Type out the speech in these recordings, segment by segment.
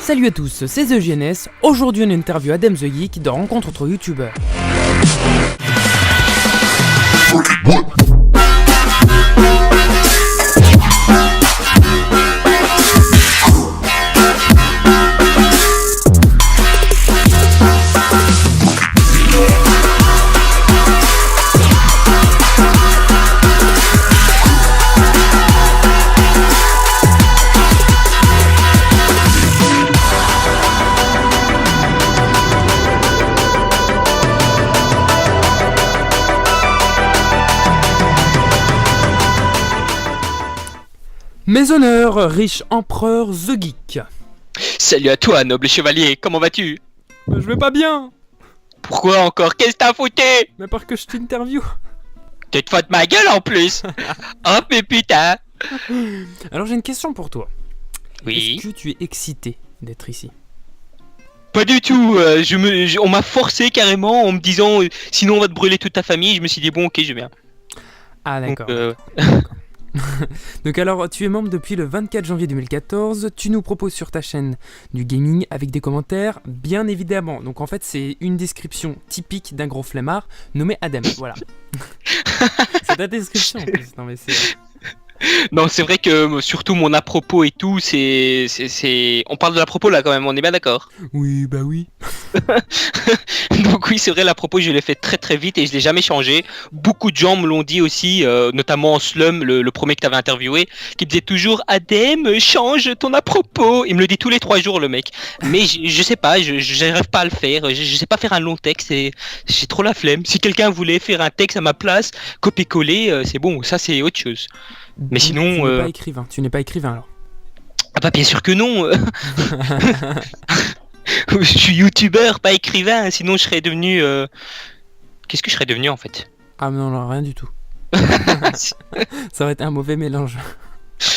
Salut à tous, c'est The GNS. Aujourd'hui on interview Adam the Geek dans Rencontre entre youtubeurs. Mes honneurs, riche empereur The Geek. Salut à toi, noble chevalier, comment vas-tu? Je vais pas bien. Pourquoi encore? Qu'est-ce que t'as foutu? Mais parce que je t'interview. Tu te fous de ma gueule en plus. Oh mais putain. Alors j'ai une question pour toi. Oui. Est-ce que tu es excité d'être ici? Pas du tout, on m'a forcé carrément en me disant sinon on va te brûler toute ta famille. Je me suis dit bon ok je viens. Ah d'accord. Donc, Donc alors, tu es membre depuis le 24 janvier 2014, tu nous proposes sur ta chaîne du gaming avec des commentaires, bien évidemment. Donc en fait, c'est une description typique d'un gros flemmard nommé Adam, voilà. C'est ta description en plus, non mais c'est... Non c'est vrai que surtout mon à-propos et tout, c'est... On parle de l'à-propos là quand même, on est bien d'accord. Oui, bah oui. Donc oui c'est vrai, l'à-propos je l'ai fait très très vite et je l'ai jamais changé. Beaucoup de gens me l'ont dit aussi, notamment en Slum, le premier que t'avais interviewé, qui me disait toujours Adem, change ton à-propos. Il me le dit tous les 3 jours le mec. Mais je sais pas, j'arrive pas à le faire, je sais pas faire un long texte et j'ai trop la flemme. Si quelqu'un voulait faire un texte à ma place, copier-coller, c'est bon, ça c'est autre chose. Mais Donc, sinon... Tu n'es pas écrivain alors. Ah bah bien sûr que non. Je suis youtubeur, pas écrivain, sinon je serais devenu... Qu'est-ce que je serais devenu en fait? Ah non, non, rien du tout. Ça aurait été un mauvais mélange.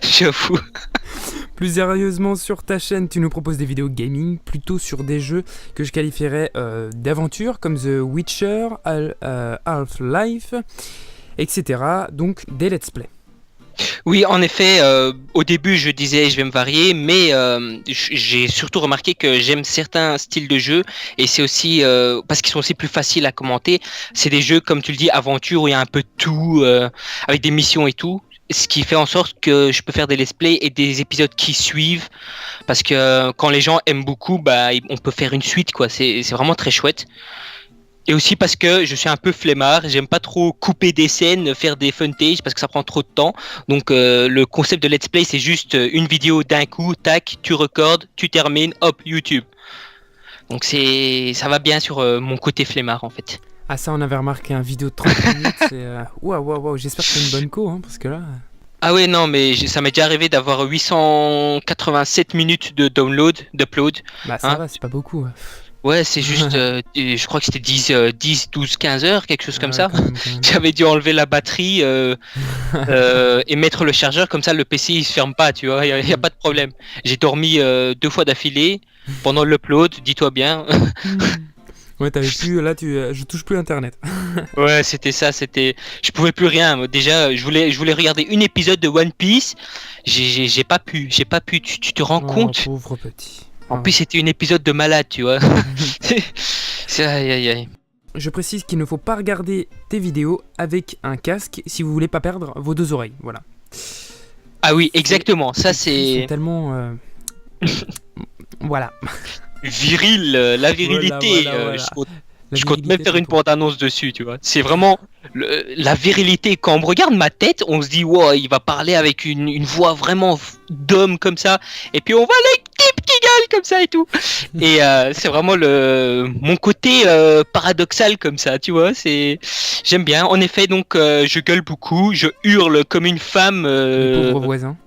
J'avoue. Plus sérieusement, sur ta chaîne, tu nous proposes des vidéos gaming, plutôt sur des jeux que je qualifierais d'aventure, comme The Witcher, Half-Life, etc. Donc des let's play. Oui, en effet, au début je disais je vais me varier, mais j'ai surtout remarqué que j'aime certains styles de jeux et c'est aussi parce qu'ils sont aussi plus faciles à commenter. C'est des jeux comme tu le dis, aventure où il y a un peu de tout, avec des missions et tout. Ce qui fait en sorte que je peux faire des let's play et des épisodes qui suivent, parce que quand les gens aiment beaucoup, bah on peut faire une suite quoi. C'est vraiment très chouette. Et aussi parce que je suis un peu flemmard, j'aime pas trop couper des scènes, faire des funtage parce que ça prend trop de temps. Donc le concept de let's play c'est juste une vidéo d'un coup, tac, tu recordes, tu termines, hop, YouTube. Donc ça va bien sur mon côté flemmard en fait. Ah ça on avait remarqué, un vidéo de 30 minutes, c'est... Waouh, j'espère que c'est une bonne co, hein, parce que là... Ah ouais non mais ça m'est déjà arrivé d'avoir 887 minutes de download, d'upload. Bah ça va, c'est pas beaucoup. Ouais, c'est juste, je crois que c'était 10, 12, 15 heures, quelque chose comme ça. Quand même. J'avais dû enlever la batterie et mettre le chargeur, comme ça le PC il se ferme pas, tu vois, y a pas de problème. J'ai dormi 2 fois d'affilée pendant l'upload, dis-toi bien. Ouais, t'avais plus, là je touche plus internet. Ouais, c'était ça, je pouvais plus rien. Déjà, je voulais regarder un épisode de One Piece, j'ai pas pu, tu te rends compte? Pauvre petit. En plus, c'était un épisode de malade, tu vois. Aïe. Je précise qu'il ne faut pas regarder tes vidéos avec un casque si vous voulez pas perdre vos 2 oreilles, voilà. Ah oui, exactement, ça c'est... tellement... Voilà. Viril, la virilité, Voilà. Je compte même faire une bande-annonce dessus, tu vois. C'est vraiment la virilité. Quand on me regarde ma tête, on se dit, wow, il va parler avec une voix vraiment d'homme comme ça. Et puis on voit les types qui gueulent comme ça et tout. Et c'est vraiment mon côté paradoxal comme ça, tu vois. J'aime bien. En effet, donc, je gueule beaucoup, je hurle comme une femme. Les pauvres voisins.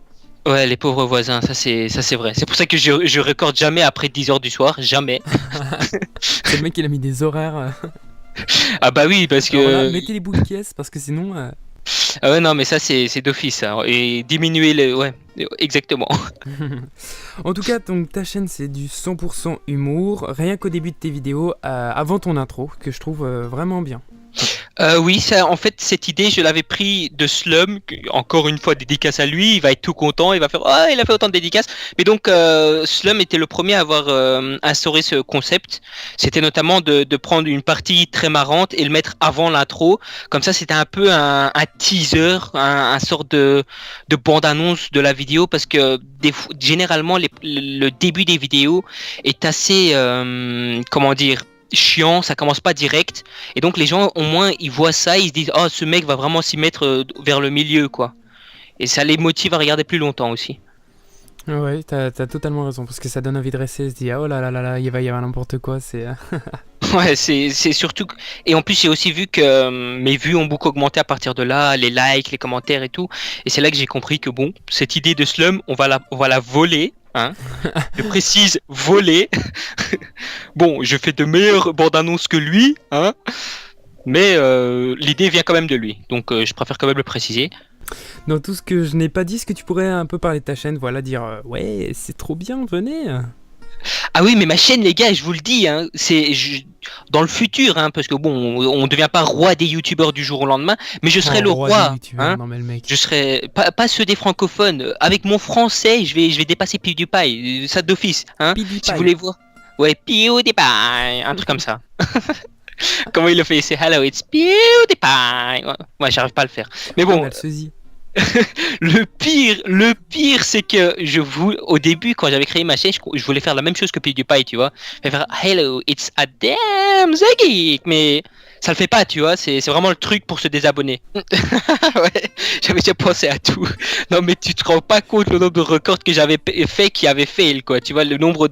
Ouais, les pauvres voisins, ça c'est vrai. C'est pour ça que je recorde jamais après 10h du soir, jamais. C'est le mec qui a mis des horaires. Ah bah oui, parce que... Alors là, mettez les boules qui est, parce que sinon... Ah ouais, non, mais ça c'est d'office, hein. Et diminuer les... Ouais, exactement. En tout cas, donc, ta chaîne c'est du 100% humour, rien qu'au début de tes vidéos, avant ton intro, que je trouve vraiment bien. Oui, ça, en fait, cette idée, je l'avais pris de Slum. Encore une fois, dédicace à lui. Il va être tout content. Il va faire, oh, il a fait autant de dédicaces. Mais donc, Slum était le premier à avoir instauré ce concept. C'était notamment de prendre une partie très marrante et le mettre avant l'intro. Comme ça, c'était un peu un teaser, un sort de bande-annonce de la vidéo, parce que généralement, le début des vidéos est assez, comment dire, chiant, ça commence pas direct, et donc les gens au moins ils voient ça, ils se disent oh ce mec va vraiment s'y mettre vers le milieu quoi, et ça les motive à regarder plus longtemps aussi. Ouais, t'as totalement raison, parce que ça donne envie de rester, se dire oh là là là là, il va y avoir n'importe quoi, c'est... Ouais, c'est surtout et en plus j'ai aussi vu que mes vues ont beaucoup augmenté à partir de là, les likes, les commentaires et tout, et c'est là que j'ai compris que bon, cette idée de Slum, on va la voler, hein. Je précise voler. Bon, je fais de meilleures bandes annonces que lui, hein, mais l'idée vient quand même de lui, donc je préfère quand même le préciser. Dans tout ce que je n'ai pas dit, est-ce que tu pourrais un peu parler de ta chaîne, voilà, dire ouais, c'est trop bien, venez. Ah oui, mais ma chaîne, les gars, je vous le dis, hein, dans le futur, hein, parce que bon, on ne devient pas roi des youtubeurs du jour au lendemain, mais je serai Oh, le roi des roi, youtubeurs, hein. non mais le mec. Je serai pas ceux des francophones. Avec mon français, je vais dépasser PewDiePie, ça d'office, hein. Si vous PewDiePie. voulez voir, ouais, PewDiePie, un truc comme ça. Comment il le fait? C'est Hello, it's PewDiePie. Ouais, j'arrive pas à le faire. Mais Ah, bon, mal sosie. le pire, c'est que au début, quand j'avais créé ma chaîne, je voulais faire la même chose que PewDiePie, tu vois. Je voulais faire Hello, it's a damn the geek, mais ça le fait pas, tu vois. C'est vraiment le truc pour se désabonner. Ouais, j'avais déjà pensé à tout. Non, mais tu te rends pas compte le nombre de records que j'avais fait qui avaient fail, quoi. Tu vois, le nombre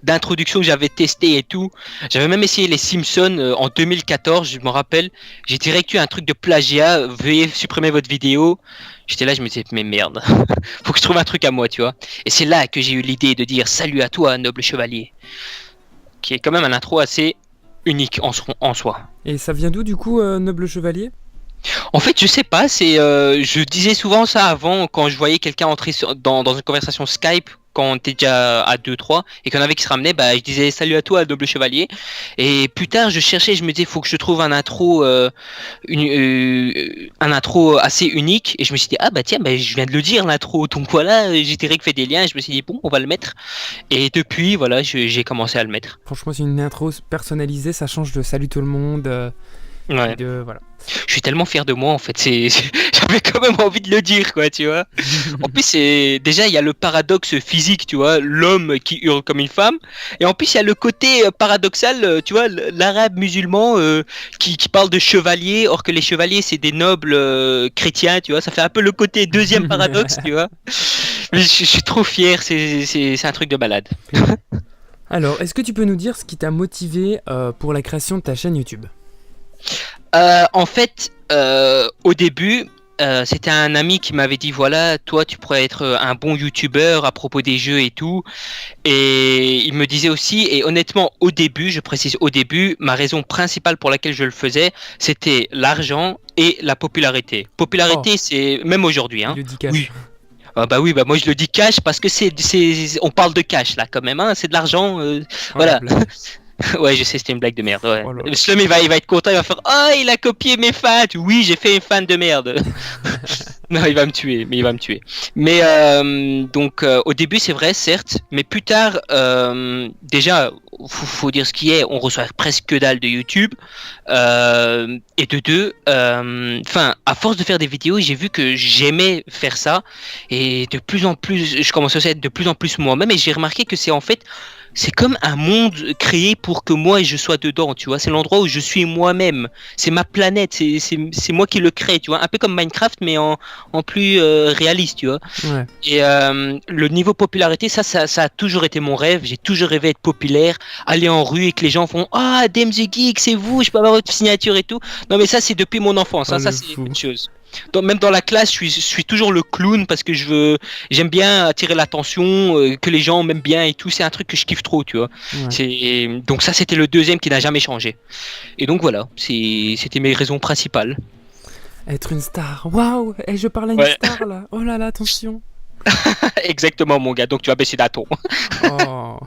d'introductions que j'avais testé et tout. J'avais même essayé les Simpsons en 2014, je me rappelle. J'ai direct eu un truc de plagiat. Veuillez supprimer votre vidéo. J'étais là, je me disais, mais merde, faut que je trouve un truc à moi, tu vois. Et c'est là que j'ai eu l'idée de dire salut à toi, noble chevalier, qui est quand même un intro assez unique en soi. Et ça vient d'où du coup, noble chevalier? En fait, je sais pas, je disais souvent ça avant quand je voyais quelqu'un entrer dans une conversation Skype. Quand on était déjà à 2-3 et qu'il y en avait qui se ramenaient, bah, je disais salut à toi, noble chevalier. Et plus tard, je cherchais, je me disais, faut que je trouve un intro assez unique. Et je me suis dit, ah bah tiens, bah, je viens de le dire, l'intro. Donc voilà, j'ai direct fait des liens et je me suis dit, bon, on va le mettre. Et depuis, voilà, j'ai commencé à le mettre. Franchement, c'est une intro personnalisée, ça change de salut tout le monde. Ouais. Voilà. Je suis tellement fier de moi en fait, j'avais quand même envie de le dire quoi, tu vois. En plus déjà il y a le paradoxe physique, tu vois, l'homme qui hurle comme une femme, et en plus il y a le côté paradoxal, tu vois, l'arabe musulman qui parle de chevalier, or que les chevaliers c'est des nobles chrétiens, tu vois, ça fait un peu le côté deuxième paradoxe, tu vois. Mais je suis trop fier, c'est un truc de malade. Alors, est-ce que tu peux nous dire ce qui t'a motivé pour la création de ta chaîne YouTube? En fait, au début, c'était un ami qui m'avait dit voilà, toi tu pourrais être un bon youtubeur à propos des jeux et tout. Et il me disait aussi, et honnêtement, au début, je précise au début, ma raison principale pour laquelle je le faisais, c'était l'argent et la popularité. Oh, Popularité, c'est même aujourd'hui, il hein. le dit cash. Oui. Ah bah oui, bah moi je le dis cash parce que on parle de cash là quand même, hein, c'est de l'argent, Oh la voilà. blague. Ouais, je sais, c'était une blague de merde. Ouais. Oh là Le là. Slum, il va être content, il va faire oh, il a copié mes fans. Oui, j'ai fait une fan de merde. Non, il va me tuer, mais il va me tuer. Mais donc, au début, c'est vrai, certes, mais plus tard, déjà, faut dire ce qui est, on reçoit presque que dalle de YouTube. Et de deux, enfin, à force de faire des vidéos, j'ai vu que j'aimais faire ça. Et de plus en plus, je commence aussi à être de plus en plus moi-même. Et j'ai remarqué que c'est en fait c'est comme un monde créé pour que moi je sois dedans, tu vois. C'est l'endroit où je suis moi-même. C'est ma planète, c'est moi qui le crée, tu vois. Un peu comme Minecraft, mais en plus réaliste, tu vois. Ouais. Et le niveau popularité, ça a toujours été mon rêve. J'ai toujours rêvé d'être populaire, aller en rue et que les gens font ah, Dame the Geek, c'est vous, je peux avoir votre signature et tout. Non, mais ça, c'est depuis mon enfance, Oh hein, ça, le c'est fou. une chose. Même dans la classe, je suis toujours le clown parce que j'aime bien attirer l'attention, que les gens m'aiment bien et tout. C'est un truc que je kiffe trop, tu vois. Ouais. Donc ça, c'était le deuxième qui n'a jamais changé. Et donc voilà, c'était mes raisons principales. Être une star. Waouh! Et je parle à une Ouais, star là. Oh là là, attention. exactement, mon gars. Donc tu vas baisser d'un ton. Oh.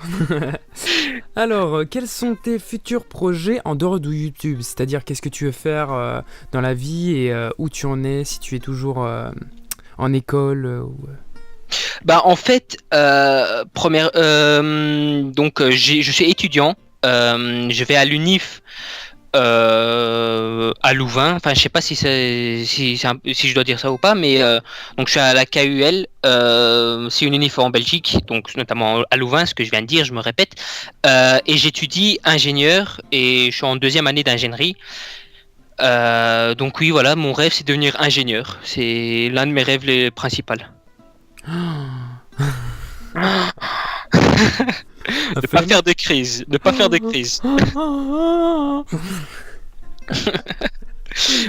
Alors, quels sont tes futurs projets en dehors de YouTube? C'est-à-dire, qu'est-ce que tu veux faire dans la vie et où tu en es, si tu es toujours en école Bah en fait, je suis étudiant. Je vais à l'UNIF à Louvain. Enfin, je sais pas si je dois dire ça ou pas, mais donc je suis à la KUL. C'est une UNIF en Belgique, donc notamment à Louvain, ce que je viens de dire, je me répète. Et j'étudie ingénieur et je suis en deuxième année d'ingénierie. Donc oui, voilà, mon rêve c'est de devenir ingénieur. C'est l'un de mes rêves les principaux. Ne pas faire de crise, ne pas faire de crise.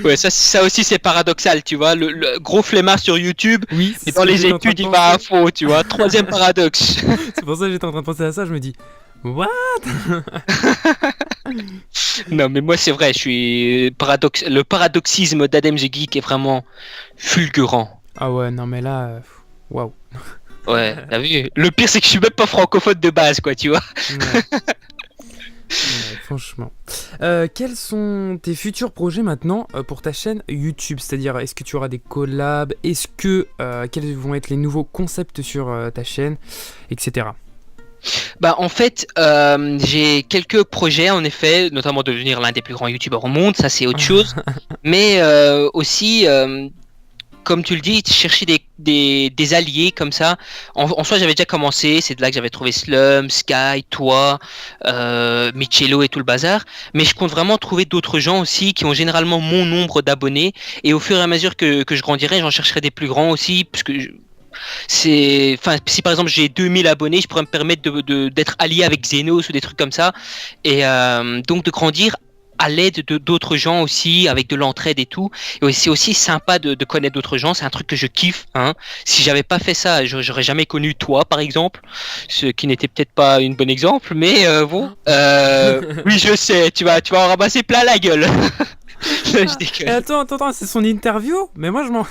Ouais, ça aussi c'est paradoxal, tu vois. Le gros flemmard sur YouTube, Oui, et dans les études il va à fond, tu vois. Troisième paradoxe. C'est pour ça que j'étais en train de penser à ça, je me dis, what? Non, mais moi c'est vrai, je suis le paradoxisme d'Adam the Geek est vraiment fulgurant. Ah ouais, non mais là, waouh. Ouais, t'as vu? Le pire c'est que je suis même pas francophone de base, quoi, tu vois. Ouais. Ouais, franchement. Quels sont tes futurs projets maintenant pour ta chaîne YouTube? C'est-à-dire, est-ce que tu auras des collabs? Quels vont être les nouveaux concepts sur ta chaîne, etc. Bah en fait, j'ai quelques projets en effet, notamment de devenir l'un des plus grands youtubeurs au monde, ça c'est autre chose. Mais aussi, comme tu le dis, chercher des alliés comme ça. En soi, j'avais déjà commencé, c'est de là que j'avais trouvé Slum, Sky, toi, Michello et tout le bazar. Mais je compte vraiment trouver d'autres gens aussi qui ont généralement mon nombre d'abonnés. Et au fur et à mesure que je grandirai, j'en chercherai des plus grands aussi, parce que si par exemple j'ai 2000 abonnés, je pourrais me permettre d'être allié avec Xenos ou des trucs comme ça, et donc de grandir à l'aide de d'autres gens aussi, avec de l'entraide et tout. Et c'est aussi sympa de connaître d'autres gens, c'est un truc que je kiffe, hein. Si j'avais pas fait ça, j'aurais jamais connu toi par exemple, ce qui n'était peut-être pas une bonne exemple, mais bon, oui je sais, tu vas en ramasser plein la gueule. Je Et déconne. attends, c'est son interview? Mais moi je m'en...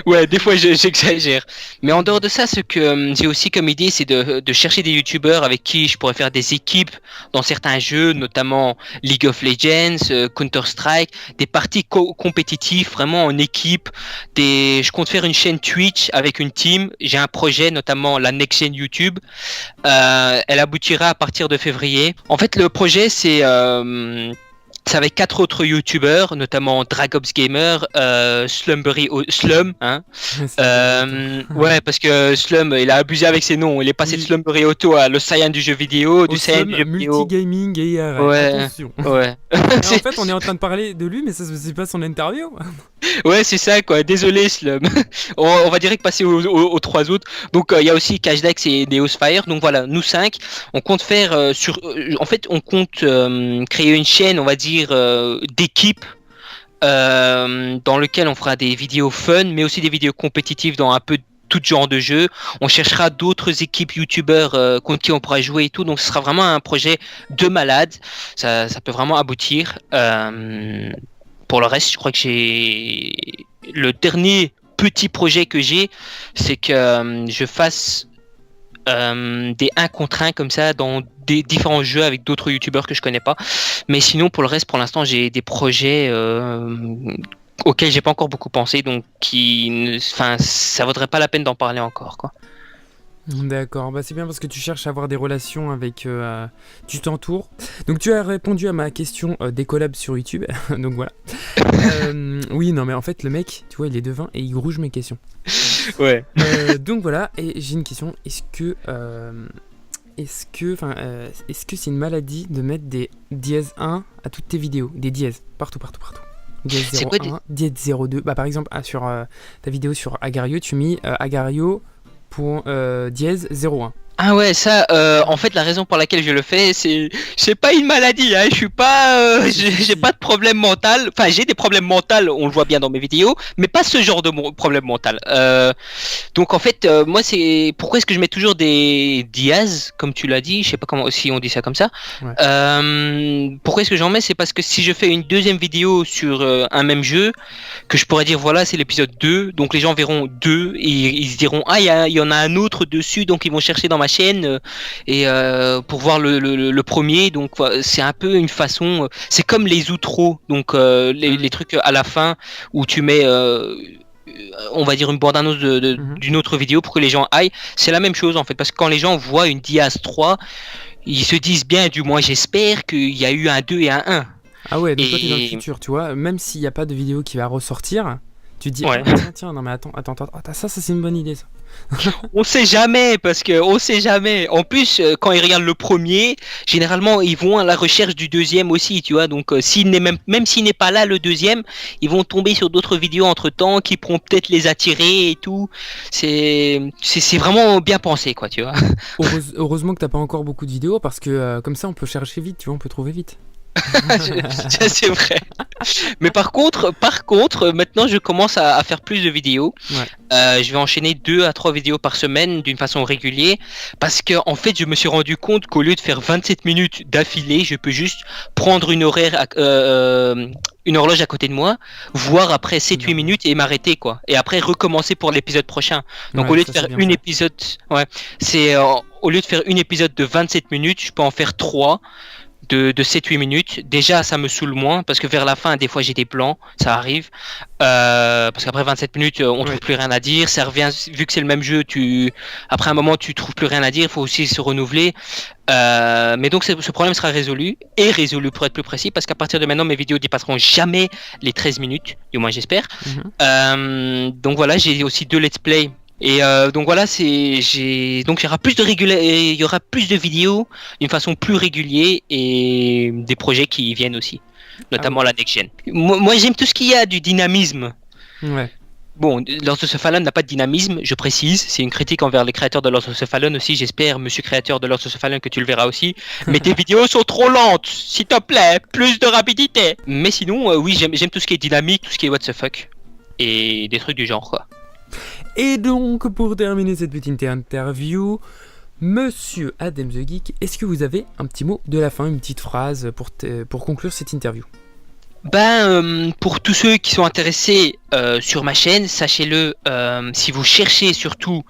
Ouais, des fois j'exagère. Mais en dehors de ça, ce que j'ai aussi comme idée, c'est de chercher des youtubeurs avec qui je pourrais faire des équipes dans certains jeux, notamment League of Legends, Counter-Strike, des parties compétitives, vraiment en équipe. Je compte faire une chaîne Twitch avec une team. J'ai un projet, notamment la Next Gen YouTube. Elle aboutira à partir de février. En fait, le projet, c'est avec 4 autres youtubeurs, notamment Dragops Gamer, Slum, hein. Ouais, parce que Slum, il a abusé avec ses noms. Il est passé de Oui. Slumberry Auto à le Saiyan du jeu vidéo, du Au Saiyan Slum du jeu vidéo. multigaming et IRL. Ouais, Attention. ouais. Et en fait, on est en train de parler de lui, mais ça c'est pas son interview. Ouais, c'est ça, quoi. Désolé, Slum. On va direct passer aux 3 autres. Donc, il y a aussi Cashdex et Neosfire. Donc voilà, nous 5, on compte faire en fait, on compte créer une chaîne, on va dire, d'équipe. Dans lequel on fera des vidéos fun, mais aussi des vidéos compétitives dans un peu tout genre de jeu. On cherchera d'autres équipes youtubeurs contre qui on pourra jouer et tout. Donc ce sera vraiment un projet de malade. Ça peut vraiment aboutir. Pour le reste, je crois que j'ai le dernier petit projet que j'ai, c'est que je fasse des 1 contre 1 comme ça dans des différents jeux avec d'autres youtubeurs que je connais pas. Mais sinon, pour le reste, pour l'instant, j'ai des projets auxquels j'ai pas encore beaucoup pensé, donc ça vaudrait pas la peine d'en parler encore, quoi. D'accord, bah c'est bien parce que tu cherches à avoir des relations avec... tu t'entoures. Donc tu as répondu à ma question des collabs sur YouTube, donc voilà. Oui, non mais en fait le mec, tu vois, il est devin et il grouge mes questions. Ouais. Donc voilà, et j'ai une question, est-ce que c'est une maladie de mettre des dièses 1 à toutes tes vidéos? Des dièses, partout. Dièse C'est quoi 01, dièse 02. Bah par exemple, sur ta vidéo sur Agario, tu mis Agario pour dièse 01. Ah ouais, ça, en fait, la raison pour laquelle je le fais, c'est pas une maladie, hein. Je suis pas, j'ai pas de problème mental. Enfin, j'ai des problèmes mentaux, on le voit bien dans mes vidéos, mais pas ce genre de problème mental. Donc en fait, moi, pourquoi est-ce que je mets toujours des diaz, comme tu l'as dit, je sais pas comment si on dit ça comme ça. Ouais. Pourquoi est-ce que j'en mets? C'est parce que si je fais une deuxième vidéo sur un même jeu, que je pourrais dire voilà, c'est l'épisode 2, donc les gens verront 2 et ils se diront ah, il y en a un autre dessus, donc ils vont chercher dans ma chaîne et pour voir le premier. Donc c'est un peu une façon, c'est comme les outros, donc les trucs à la fin où tu mets on va dire une bande-annonce d'une autre vidéo pour que les gens aillent. C'est la même chose en fait, parce que quand les gens voient une Diaz 3, ils se disent bien, du moins j'espère qu'il y a eu un 2 et un 1. Ah ouais, donc toi t'es dans le futur, tu vois, même s'il n'y a pas de vidéo qui va ressortir, tu te dis, Ouais. tiens, non mais attends, ça c'est une bonne idée ça. On sait jamais, parce que on sait jamais. En plus, quand ils regardent le premier, généralement ils vont à la recherche du deuxième aussi, tu vois. Donc même s'il n'est pas là le deuxième, ils vont tomber sur d'autres vidéos entre temps qui pourront peut-être les attirer et tout. C'est vraiment bien pensé, quoi, tu vois. Heureusement que t'as pas encore beaucoup de vidéos parce que comme ça on peut chercher vite, tu vois, on peut trouver vite. C'est vrai. Mais par contre, maintenant je commence à faire plus de vidéos. Ouais. Je vais enchaîner 2 à 3 vidéos par semaine d'une façon régulière parce que en fait je me suis rendu compte qu'au lieu de faire 27 minutes d'affilée, je peux juste prendre une horloge à côté de moi, voir après 7-8 minutes et m'arrêter, quoi. Et après recommencer pour l'épisode prochain. Donc Ouais, au lieu de ça, faire c'est bien une ça. épisode, ouais, c'est au lieu de faire une épisode de 27 minutes, je peux en faire 3 de 7-8 minutes. Déjà, ça me saoule moins parce que vers la fin, des fois, j'ai des plans, ça arrive. Parce qu'après 27 minutes, on trouve plus rien à dire. Ça revient, vu que c'est le même jeu, après un moment, tu trouves plus rien à dire. Il faut aussi se renouveler. Mais donc, ce problème sera résolu pour être plus précis, parce qu'à partir de maintenant, mes vidéos ne dépasseront jamais les 13 minutes, du moins j'espère. Donc voilà, j'ai aussi 2 let's play. Et donc voilà, donc il y aura plus de vidéos d'une façon plus régulière et des projets qui viennent aussi, notamment la next gen. Moi j'aime tout ce qu'il y a du dynamisme. Ouais. Bon, Lords of the Fallen n'a pas de dynamisme, je précise, c'est une critique envers les créateurs de Lords of the Fallen aussi, j'espère, monsieur créateur de Lords of the Fallen, que tu le verras aussi. Mais tes vidéos sont trop lentes, s'il te plaît, plus de rapidité. Mais sinon, oui, j'aime tout ce qui est dynamique, tout ce qui est what the fuck, et des trucs du genre, quoi. Et donc, pour terminer cette petite interview, Monsieur Adam the Geek, est-ce que vous avez un petit mot de la fin, une petite phrase pour conclure cette interview? Pour tous ceux qui sont intéressés sur ma chaîne, sachez-le, si vous cherchez surtout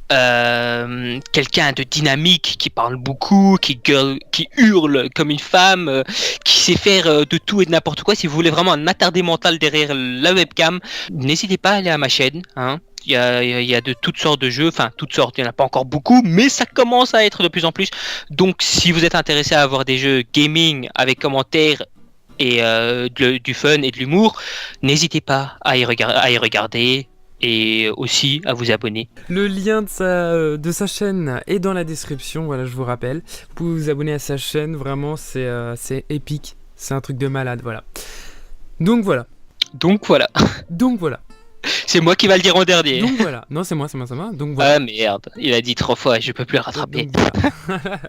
quelqu'un de dynamique, qui parle beaucoup, qui hurle comme une femme, qui sait faire de tout et de n'importe quoi, si vous voulez vraiment un attardé mental derrière la webcam, n'hésitez pas à aller à ma chaîne, hein. Il y a de toutes sortes de jeux, enfin toutes sortes, il n'y en a pas encore beaucoup, mais ça commence à être de plus en plus. Donc si vous êtes intéressé à avoir des jeux gaming avec commentaires et du fun et de l'humour, n'hésitez pas à y regarder et aussi à vous abonner. Le lien de sa chaîne est dans la description, voilà, je vous rappelle. Vous pouvez vous abonner à sa chaîne, vraiment c'est épique, c'est un truc de malade, voilà. Donc voilà. Donc voilà. C'est moi qui va le dire en dernier. Donc voilà. Non, c'est moi. Donc voilà. Ah merde, il a dit 3 fois, je peux plus le rattraper. Donc voilà.